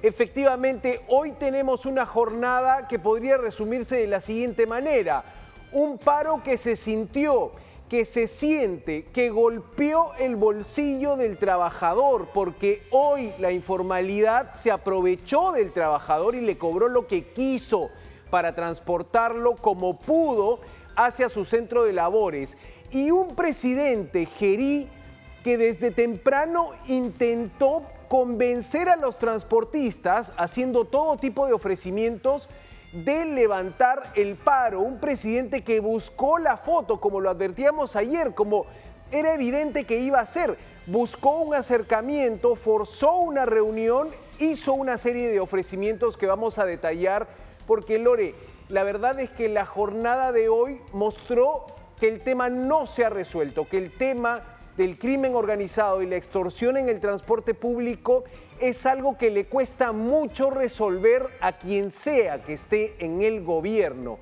Efectivamente, hoy tenemos una jornada que podría resumirse de la siguiente manera. Un paro que se sintió, que se siente, que golpeó el bolsillo del trabajador, porque hoy la informalidad se aprovechó del trabajador y le cobró lo que quiso para transportarlo como pudo hacia su centro de labores. Y un presidente, Gerí, que desde temprano intentó convencer a los transportistas haciendo todo tipo de ofrecimientos de levantar el paro. Un presidente que buscó la foto, como lo advertíamos ayer, como era evidente que iba a hacer. Buscó un acercamiento, forzó una reunión, hizo una serie de ofrecimientos que vamos a detallar, porque Lore, la verdad es que la jornada de hoy mostró que el tema no se ha resuelto, que el tema del crimen organizado y la extorsión en el transporte público es algo que le cuesta mucho resolver a quien sea que esté en el gobierno.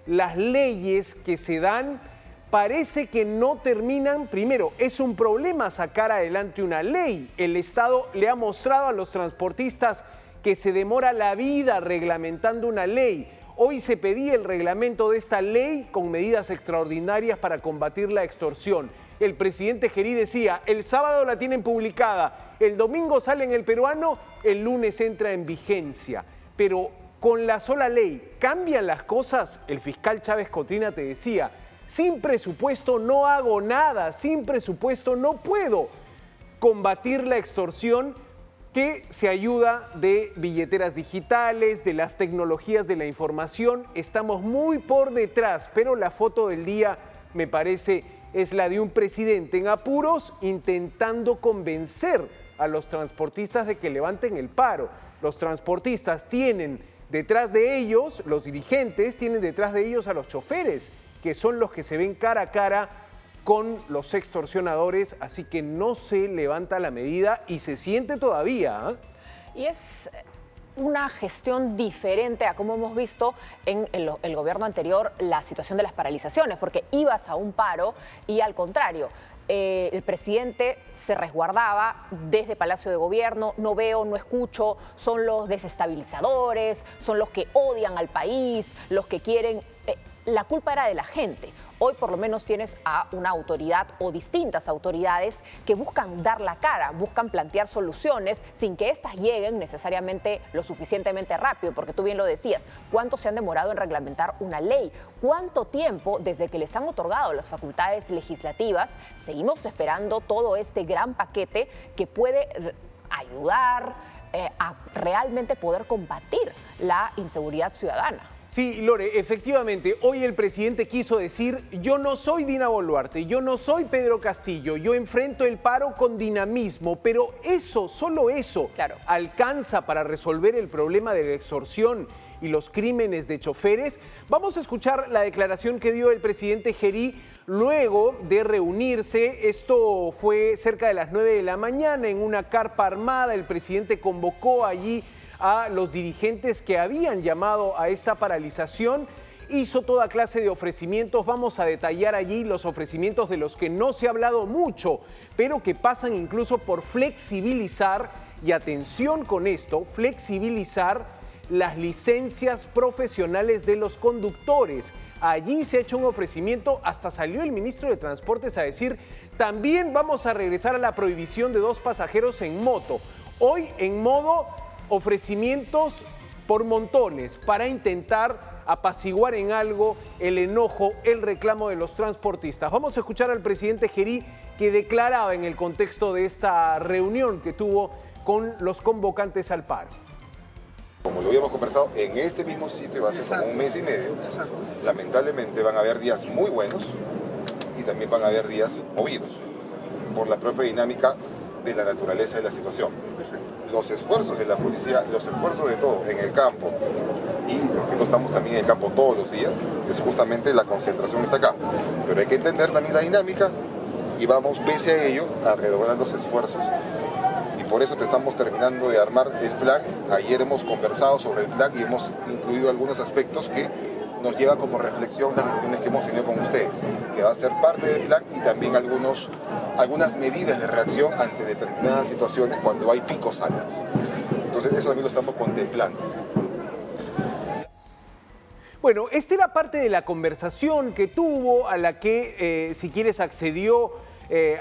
Las leyes que se dan parece que no terminan. Primero, es un problema sacar adelante una ley. El Estado le ha mostrado a los transportistas que se demora la vida reglamentando una ley. Hoy se pedía el reglamento de esta ley con medidas extraordinarias para combatir la extorsión. El presidente Gerí decía, el sábado la tienen publicada, el domingo sale en El Peruano, el lunes entra en vigencia. Pero con la sola ley, ¿cambian las cosas? El fiscal Chávez Cotrina te decía, sin presupuesto no hago nada, sin presupuesto no puedo combatir la extorsión, que se ayuda de billeteras digitales, de las tecnologías de la información. Estamos muy por detrás, pero la foto del día, me parece, es la de un presidente en apuros intentando convencer a los transportistas de que levanten el paro. Los transportistas tienen detrás de ellos, los dirigentes tienen detrás de ellos a los choferes, que son los que se ven cara a cara con los extorsionadores, así que no se levanta la medida y se siente todavía. Y es una gestión diferente a como hemos visto en el gobierno anterior la situación de las paralizaciones, porque ibas a un paro y al contrario, el presidente se resguardaba desde Palacio de Gobierno, no veo, no escucho, son los desestabilizadores, son los que odian al país, los que quieren... La culpa era de la gente. Hoy por lo menos tienes a una autoridad o distintas autoridades que buscan dar la cara, buscan plantear soluciones sin que éstas lleguen necesariamente lo suficientemente rápido, porque tú bien lo decías, ¿cuánto se han demorado en reglamentar una ley? ¿Cuánto tiempo desde que les han otorgado las facultades legislativas seguimos esperando todo este gran paquete que puede ayudar a realmente poder combatir la inseguridad ciudadana? Sí, Lore, efectivamente, hoy el presidente quiso decir, yo no soy Dina Boluarte, yo no soy Pedro Castillo, yo enfrento el paro con dinamismo, pero eso, solo eso, claro, alcanza para resolver el problema de la extorsión y los crímenes de choferes. Vamos a escuchar la declaración que dio el presidente Gerí luego de reunirse. Esto fue cerca de las 9 de la mañana en una carpa armada. El presidente convocó allí a los dirigentes que habían llamado a esta paralización, hizo toda clase de ofrecimientos. Vamos a detallar allí los ofrecimientos de los que no se ha hablado mucho, pero que pasan incluso por flexibilizar, y atención con esto, flexibilizar las licencias profesionales de los conductores. Allí se ha hecho un ofrecimiento, hasta salió el ministro de Transportes a decir, también vamos a regresar a la prohibición de 2 pasajeros en moto. Hoy en modo ofrecimientos por montones para intentar apaciguar en algo el enojo, el reclamo de los transportistas. Vamos a escuchar al presidente Gerí, que declaraba en el contexto de esta reunión que tuvo con los convocantes al paro. Como lo habíamos conversado, en este mismo sitio va a ser como un mes y medio. Lamentablemente van a haber días muy buenos y también van a haber días movidos por la propia dinámica de la naturaleza de la situación. Los esfuerzos de la policía, los esfuerzos de todos en el campo y los que no estamos también en el campo todos los días, es justamente la concentración está acá. Pero hay que entender también la dinámica y vamos pese a ello a redoblar los esfuerzos. Y por eso te estamos terminando de armar el plan. Ayer hemos conversado sobre el plan y hemos incluido algunos aspectos que nos lleva como reflexión las reuniones que hemos tenido con ustedes, que va a ser parte del plan y también algunas medidas de reacción ante determinadas situaciones cuando hay picos altos. Entonces eso también lo estamos contemplando. Bueno, esta era parte de la conversación que tuvo, a la que, si quieres, accedió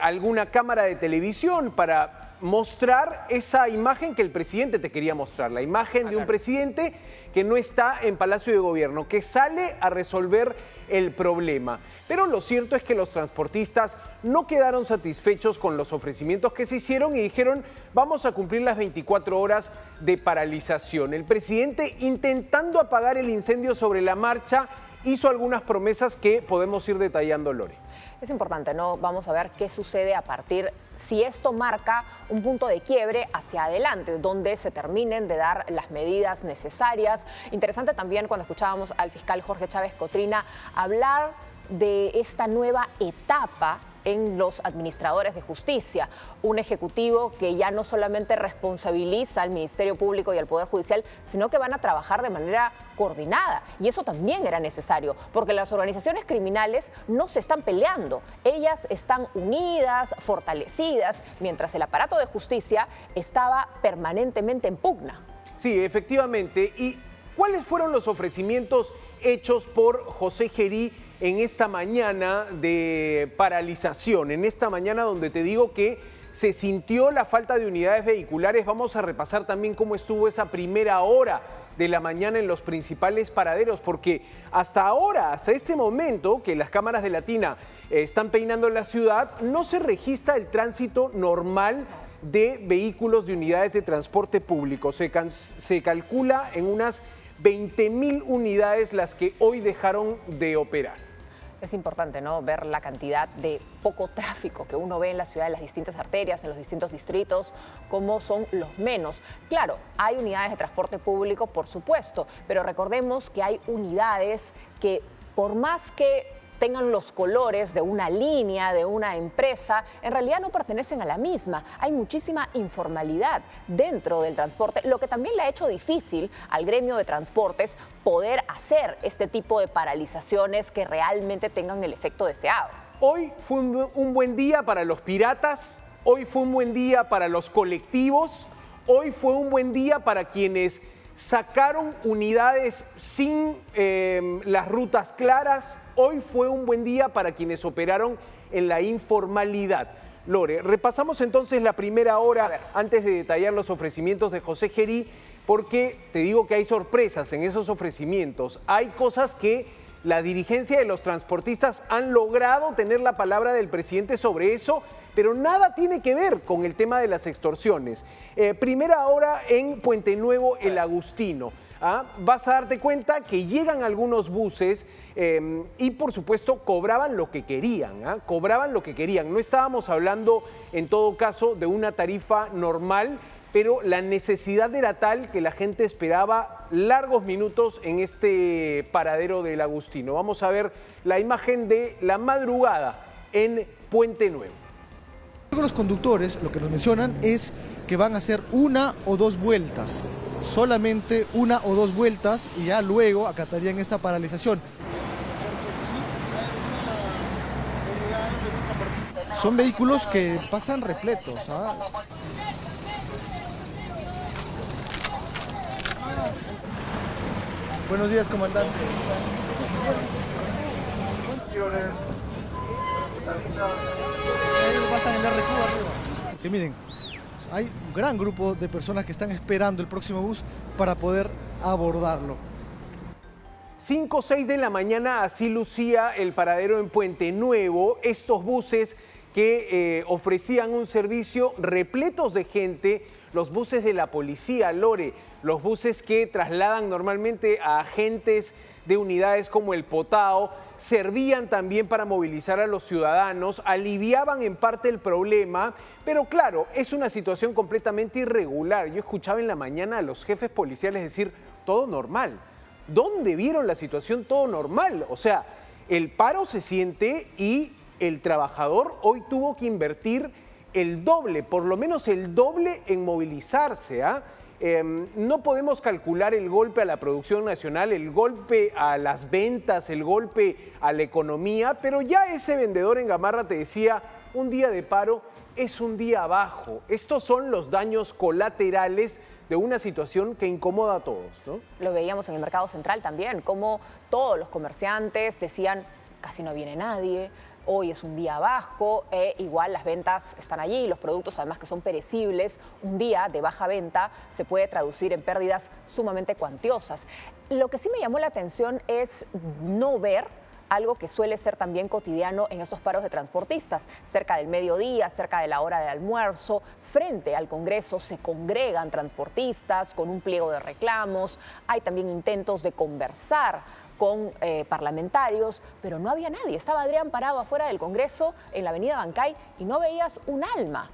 alguna cámara de televisión para mostrar esa imagen que el presidente te quería mostrar, la imagen de un presidente que no está en Palacio de Gobierno, que sale a resolver el problema. Pero lo cierto es que los transportistas no quedaron satisfechos con los ofrecimientos que se hicieron y dijeron: vamos a cumplir las 24 horas de paralización. El presidente, intentando apagar el incendio sobre la marcha, hizo algunas promesas que podemos ir detallando, Lore. Es importante, ¿no? Vamos a ver qué sucede a partir, si esto marca un punto de quiebre hacia adelante, donde se terminen de dar las medidas necesarias. Interesante también cuando escuchábamos al fiscal Jorge Chávez Cotrina hablar de esta nueva etapa en los administradores de justicia, un ejecutivo que ya no solamente responsabiliza al Ministerio Público y al Poder Judicial, sino que van a trabajar de manera coordinada. Y eso también era necesario, porque las organizaciones criminales no se están peleando, ellas están unidas, fortalecidas, mientras el aparato de justicia estaba permanentemente en pugna. Sí, efectivamente. ¿Y cuáles fueron los ofrecimientos hechos por José Gerí en esta mañana de paralización, en esta mañana donde te digo que se sintió la falta de unidades vehiculares? Vamos a repasar también cómo estuvo esa primera hora de la mañana en los principales paraderos, porque hasta ahora, hasta este momento que las cámaras de Latina están peinando la ciudad, no se registra el tránsito normal de vehículos de unidades de transporte público. Se calcula en unas 20.000 unidades las que hoy dejaron de operar. Es importante, ¿no?, ver la cantidad de poco tráfico que uno ve en la ciudad, en las distintas arterias, en los distintos distritos, cómo son los menos. Claro, hay unidades de transporte público, por supuesto, pero recordemos que hay unidades que, por más que tengan los colores de una línea, de una empresa, en realidad no pertenecen a la misma. Hay muchísima informalidad dentro del transporte, lo que también le ha hecho difícil al gremio de transportes poder hacer este tipo de paralizaciones que realmente tengan el efecto deseado. Hoy fue un buen día para los piratas, hoy fue un buen día para los colectivos, hoy fue un buen día para quienes sacaron unidades sin las rutas claras. Hoy fue un buen día para quienes operaron en la informalidad. Lore, repasamos entonces la primera hora antes de detallar los ofrecimientos de José Gerí, porque te digo que hay sorpresas en esos ofrecimientos. Hay cosas que la dirigencia de los transportistas han logrado tener la palabra del presidente sobre eso, pero nada tiene que ver con el tema de las extorsiones. Primera hora en Puente Nuevo, El Agustino. Vas a darte cuenta que llegan algunos buses y por supuesto cobraban lo que querían, cobraban lo que querían. No estábamos hablando en todo caso de una tarifa normal, pero la necesidad era tal que la gente esperaba largos minutos en este paradero del Agustino. Vamos a ver la imagen de la madrugada en Puente Nuevo. Los conductores lo que nos mencionan es que van a hacer una o dos vueltas, solamente una o dos vueltas, y ya luego acatarían esta paralización. Son vehículos que pasan repletos, Buenos días, comandante. Que miren, hay un gran grupo de personas que están esperando el próximo bus para poder abordarlo. 5 o 6 de la mañana, así lucía el paradero en Puente Nuevo. Estos buses que ofrecían un servicio repletos de gente, los buses de la policía, Lore, los buses que trasladan normalmente a agentes de unidades como el Potao, servían también para movilizar a los ciudadanos, aliviaban en parte el problema, pero claro, es una situación completamente irregular. Yo escuchaba en la mañana a los jefes policiales decir, todo normal. ¿Dónde vieron la situación todo normal? O sea, el paro se siente y el trabajador hoy tuvo que invertir el doble, por lo menos el doble en movilizarse. No podemos calcular el golpe a la producción nacional, el golpe a las ventas, el golpe a la economía, pero ya ese vendedor en Gamarra te decía, un día de paro es un día abajo. Estos son los daños colaterales de una situación que incomoda a todos, ¿no? Lo veíamos en el mercado central también, como todos los comerciantes decían, casi no viene nadie, hoy es un día bajo, igual las ventas están allí, los productos además que son perecibles, un día de baja venta se puede traducir en pérdidas sumamente cuantiosas. Lo que sí me llamó la atención es no ver algo que suele ser también cotidiano en estos paros de transportistas. Cerca del mediodía, cerca de la hora de almuerzo, frente al Congreso se congregan transportistas con un pliego de reclamos, hay también intentos de conversar con parlamentarios, pero no había nadie. Estaba Adrián parado afuera del Congreso en la avenida Bancay y no veías un alma.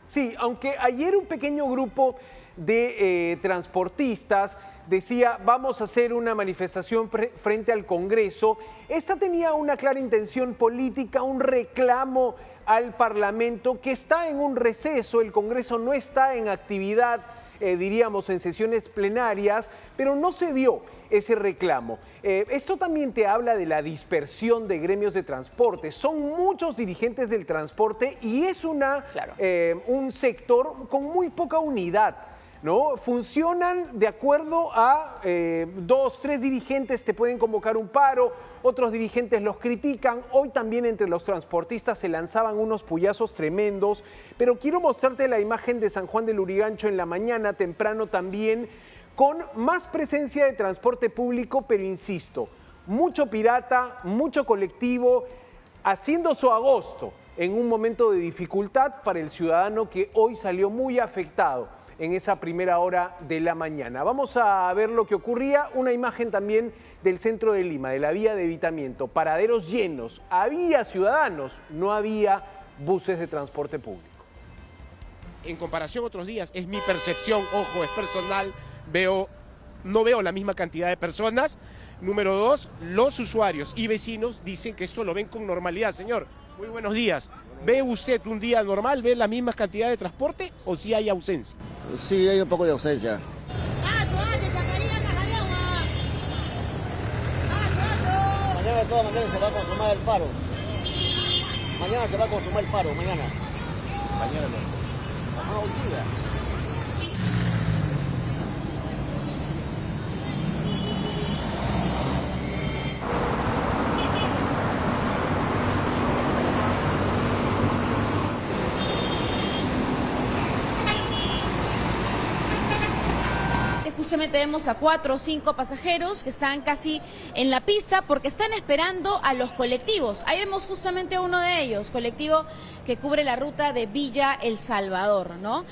Sí, aunque ayer un pequeño grupo de transportistas decía vamos a hacer una manifestación frente al Congreso, esta tenía una clara intención política, un reclamo al Parlamento que está en un receso, el Congreso no está en actividad, diríamos en sesiones plenarias, pero no se vio ese reclamo. Esto también te habla de la dispersión de gremios de transporte. Son muchos dirigentes del transporte y es un sector con muy poca unidad, ¿no? Funcionan de acuerdo a 2, 3 dirigentes te pueden convocar un paro, otros dirigentes los critican. Hoy también entre los transportistas se lanzaban unos puyazos tremendos, pero quiero mostrarte la imagen de San Juan del Lurigancho en la mañana, temprano también, con más presencia de transporte público, pero insisto, mucho pirata, mucho colectivo, haciendo su agosto en un momento de dificultad para el ciudadano que hoy salió muy afectado en esa primera hora de la mañana. Vamos a ver lo que ocurría, una imagen también del centro de Lima, de la vía de evitamiento, paraderos llenos, había ciudadanos, no había buses de transporte público. En comparación a otros días, es mi percepción, ojo, es personal, no veo la misma cantidad de personas. Número 2, los usuarios y vecinos dicen que esto lo ven con normalidad. Señor, muy buenos días. ¿Ve usted un día normal? ¿Ve la misma cantidad de transporte o si hay ausencia? Sí, hay un poco de ausencia. Mañana de todas maneras se va a consumar el paro. Mañana se va a consumar el paro, mañana. Mañana no. Ajá, hoy día. Justamente vemos a 4 o 5 pasajeros que están casi en la pista porque están esperando a los colectivos. Ahí vemos justamente uno de ellos, colectivo que cubre la ruta de Villa El Salvador, ¿no?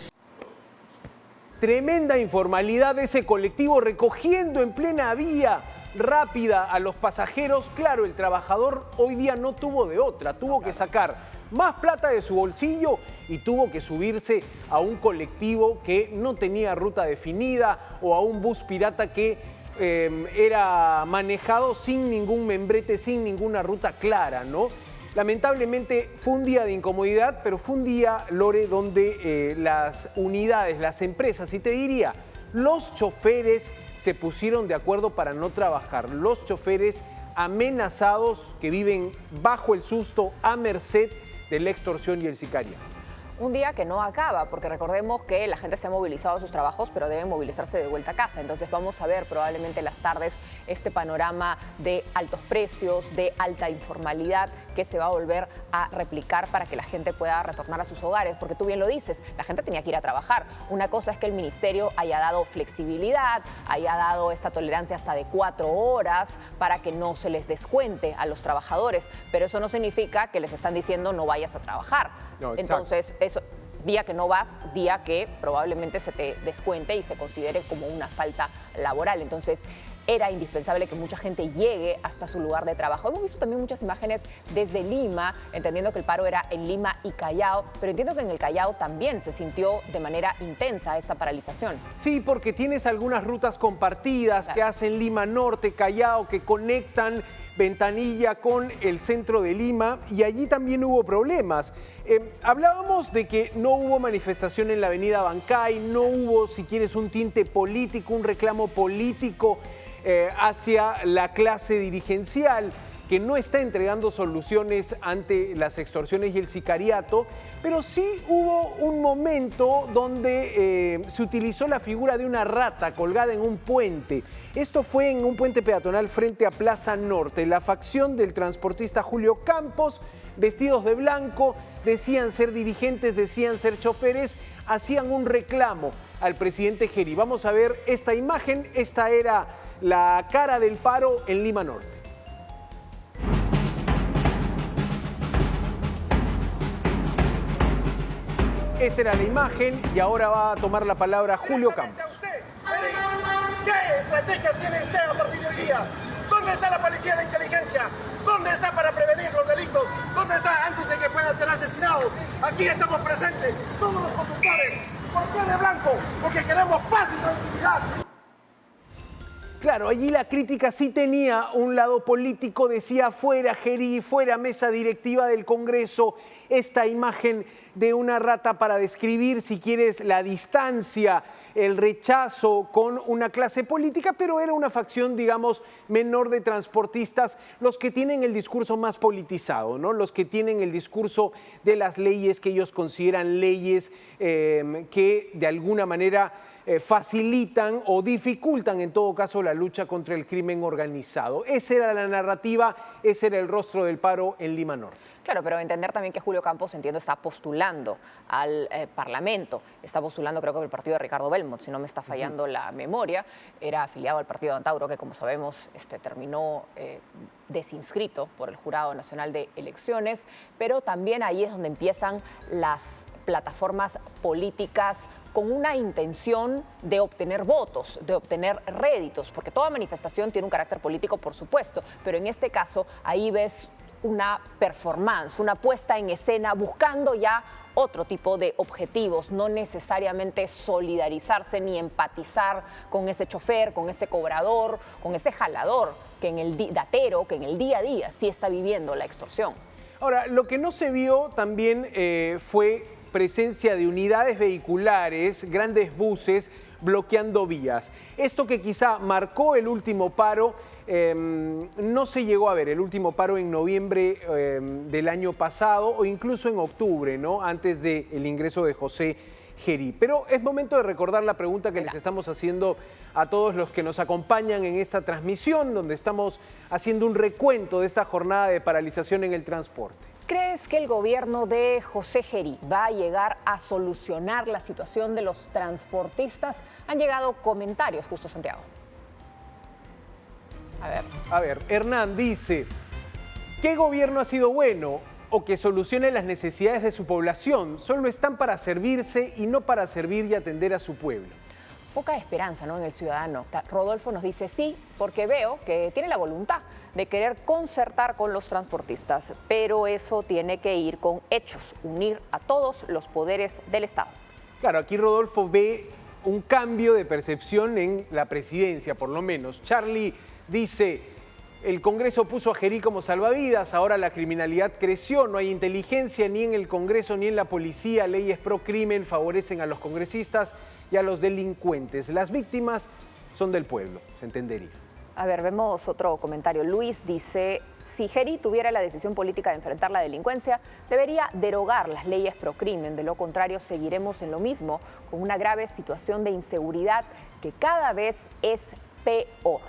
Tremenda informalidad de ese colectivo recogiendo en plena vía rápida a los pasajeros. Claro, el trabajador hoy día no tuvo de otra, tuvo que sacar más plata de su bolsillo y tuvo que subirse a un colectivo que no tenía ruta definida o a un bus pirata que era manejado sin ningún membrete, sin ninguna ruta clara, ¿no? Lamentablemente fue un día de incomodidad, pero fue un día, Lore, donde las unidades, las empresas, y te diría, los choferes se pusieron de acuerdo para no trabajar. Los choferes amenazados que viven bajo el susto a merced de la extorsión y el sicariato. Un día que no acaba, porque recordemos que la gente se ha movilizado a sus trabajos, pero deben movilizarse de vuelta a casa. Entonces vamos a ver probablemente en las tardes este panorama de altos precios, de alta informalidad, que se va a volver a replicar para que la gente pueda retornar a sus hogares. Porque tú bien lo dices, la gente tenía que ir a trabajar. Una cosa es que el ministerio haya dado flexibilidad, haya dado esta tolerancia hasta de 4 horas para que no se les descuente a los trabajadores, pero eso no significa que les están diciendo no vayas a trabajar. No, entonces, eso, día que no vas, día que probablemente se te descuente y se considere como una falta laboral. Entonces, era indispensable que mucha gente llegue hasta su lugar de trabajo. Hemos visto también muchas imágenes desde Lima, entendiendo que el paro era en Lima y Callao, pero entiendo que en el Callao también se sintió de manera intensa esta paralización. Sí, porque tienes algunas rutas compartidas que hacen Lima Norte, Callao, que conectan Ventanilla con el centro de Lima, y allí también hubo problemas. Hablábamos de que no hubo manifestación en la avenida Bancay, no hubo, si quieres, un tinte político, un reclamo político hacia la clase dirigencial, que no está entregando soluciones ante las extorsiones y el sicariato, pero sí hubo un momento donde se utilizó la figura de una rata colgada en un puente. Esto fue en un puente peatonal frente a Plaza Norte. La facción del transportista Julio Campos, vestidos de blanco, decían ser dirigentes, decían ser choferes, hacían un reclamo al presidente Geri. Vamos a ver esta imagen. Esta era la cara del paro en Lima Norte. Esta era la imagen y ahora va a tomar la palabra Julio Campos. ¿Qué estrategia tiene usted a partir de hoy día? ¿Dónde está la policía de inteligencia? ¿Dónde está para prevenir los delitos? ¿Dónde está antes de que puedan ser asesinados? Aquí estamos presentes, todos los conductores. ¿Por qué de blanco? Porque queremos paz y tranquilidad. Claro, allí la crítica sí tenía un lado político, decía fuera Geri, fuera mesa directiva del Congreso, esta imagen de una rata para describir, si quieres, la distancia, el rechazo con una clase política, pero era una facción, digamos, menor de transportistas, los que tienen el discurso más politizado, ¿no? Los que tienen el discurso de las leyes que ellos consideran leyes que de alguna manera facilitan o dificultan en todo caso la lucha contra el crimen organizado. Esa era la narrativa, ese era el rostro del paro en Lima Norte. Claro, pero entender también que Julio Campos, entiendo, está postulando al Parlamento, está postulando creo que el partido de Ricardo Belmont, si no me está fallando la memoria, era afiliado al partido de Antauro, que como sabemos terminó desinscrito por el Jurado Nacional de Elecciones, pero también ahí es donde empiezan las plataformas políticas con una intención de obtener votos, de obtener réditos, porque toda manifestación tiene un carácter político, por supuesto, pero en este caso ahí ves una performance, una puesta en escena buscando ya otro tipo de objetivos, no necesariamente solidarizarse ni empatizar con ese chofer, con ese cobrador, con ese jalador que en el datero, que en el día a día sí está viviendo la extorsión. Ahora, lo que no se vio también fue presencia de unidades vehiculares, grandes buses bloqueando vías. Esto que quizá marcó el último paro, no se llegó a ver, el último paro en noviembre del año pasado o incluso en octubre, ¿no? Antes del ingreso de José Geri. Pero es momento de recordar la pregunta que les estamos haciendo a todos los que nos acompañan en esta transmisión, donde estamos haciendo un recuento de esta jornada de paralización en el transporte. ¿Crees que el gobierno de José Geri va a llegar a solucionar la situación de los transportistas? Han llegado comentarios, justo Santiago. A ver, Hernán dice, ¿qué gobierno ha sido bueno o que solucione las necesidades de su población? Solo están para servirse y no para servir y atender a su pueblo. Poca esperanza, ¿no?, en el ciudadano. Rodolfo nos dice sí, porque veo que tiene la voluntad de querer concertar con los transportistas, pero eso tiene que ir con hechos, unir a todos los poderes del Estado. Claro, aquí Rodolfo ve un cambio de percepción en la presidencia, por lo menos. Charlie dice, el Congreso puso a Geri como salvavidas, ahora la criminalidad creció, no hay inteligencia ni en el Congreso ni en la policía, leyes pro crimen favorecen a los congresistas y a los delincuentes. Las víctimas son del pueblo, se entendería. A ver, vemos otro comentario. Luis dice, si Geri tuviera la decisión política de enfrentar la delincuencia, debería derogar las leyes pro crimen. De lo contrario, seguiremos en lo mismo, con una grave situación de inseguridad que cada vez es peor.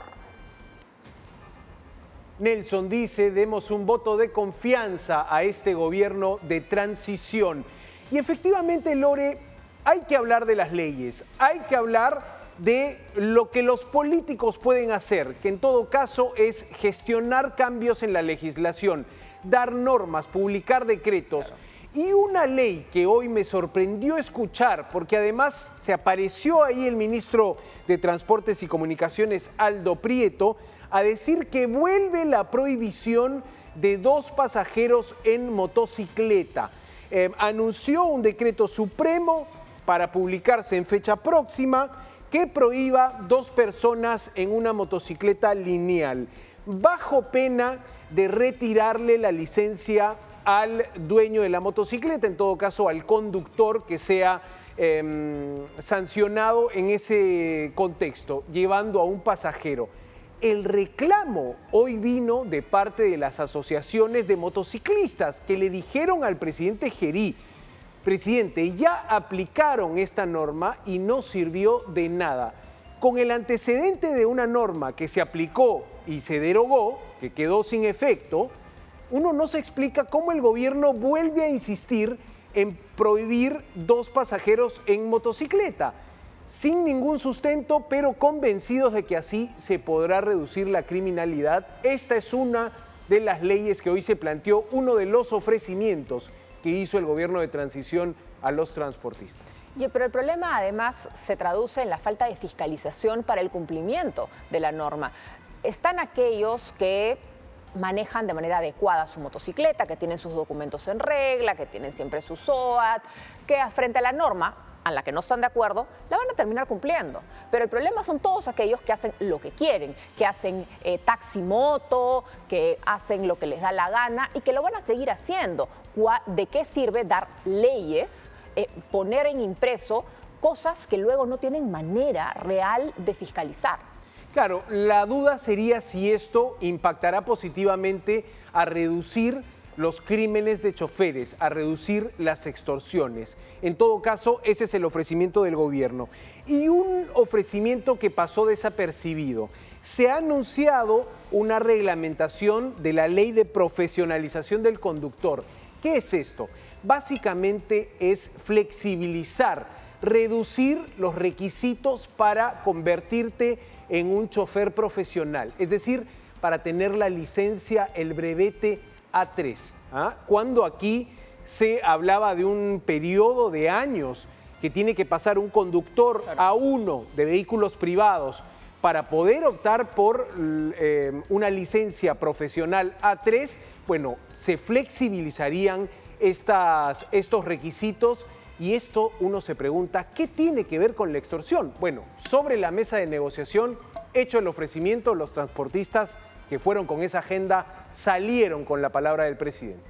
Nelson dice, demos un voto de confianza a este gobierno de transición. Y efectivamente, Lore, hay que hablar de las leyes, hay que hablar de lo que los políticos pueden hacer, que en todo caso es gestionar cambios en la legislación, dar normas, publicar decretos. Claro. Y una ley que hoy me sorprendió escuchar, porque además se apareció ahí el ministro de Transportes y Comunicaciones, Aldo Prieto, a decir que vuelve la prohibición de 2 pasajeros en motocicleta. Anunció un decreto supremo para publicarse en fecha próxima que prohíba 2 personas en una motocicleta lineal, bajo pena de retirarle la licencia al dueño de la motocicleta, en todo caso al conductor que sea sancionado en ese contexto, llevando a un pasajero. el reclamo hoy vino de parte de las asociaciones de motociclistas que le dijeron al presidente Gerí: presidente, ya aplicaron esta norma y no sirvió de nada. Con el antecedente de una norma que se aplicó y se derogó, que quedó sin efecto, uno no se explica cómo el gobierno vuelve a insistir en prohibir 2 pasajeros en motocicleta, sin ningún sustento, pero convencidos de que así se podrá reducir la criminalidad. Esta es una de las leyes que hoy se planteó, uno de los ofrecimientos que hizo el gobierno de transición a los transportistas. Pero el problema además se traduce en la falta de fiscalización para el cumplimiento de la norma. Están aquellos que manejan de manera adecuada su motocicleta, que tienen sus documentos en regla, que tienen siempre su SOAT, que frente a la norma a la que no están de acuerdo, la van a terminar cumpliendo. Pero el problema son todos aquellos que hacen lo que quieren, que hacen taximoto, que hacen lo que les da la gana y que lo van a seguir haciendo. ¿De qué sirve dar leyes, poner en impreso cosas que luego no tienen manera real de fiscalizar? Claro, la duda sería si esto impactará positivamente a reducir los crímenes de choferes, a reducir las extorsiones. En todo caso, ese es el ofrecimiento del gobierno. Y un ofrecimiento que pasó desapercibido. Se ha anunciado una reglamentación de la ley de profesionalización del conductor. ¿Qué es esto? Básicamente es flexibilizar, reducir los requisitos para convertirte en un chofer profesional. Es decir, para tener la licencia, el brevete A3. Cuando aquí se hablaba de un periodo de años que tiene que pasar un conductor A1 de vehículos privados para poder optar por una licencia profesional A3, bueno, se flexibilizarían estos requisitos. Y esto uno se pregunta, ¿qué tiene que ver con la extorsión? Bueno, sobre la mesa de negociación, hecho el ofrecimiento, los transportistas que fueron con esa agenda salieron con la palabra del presidente.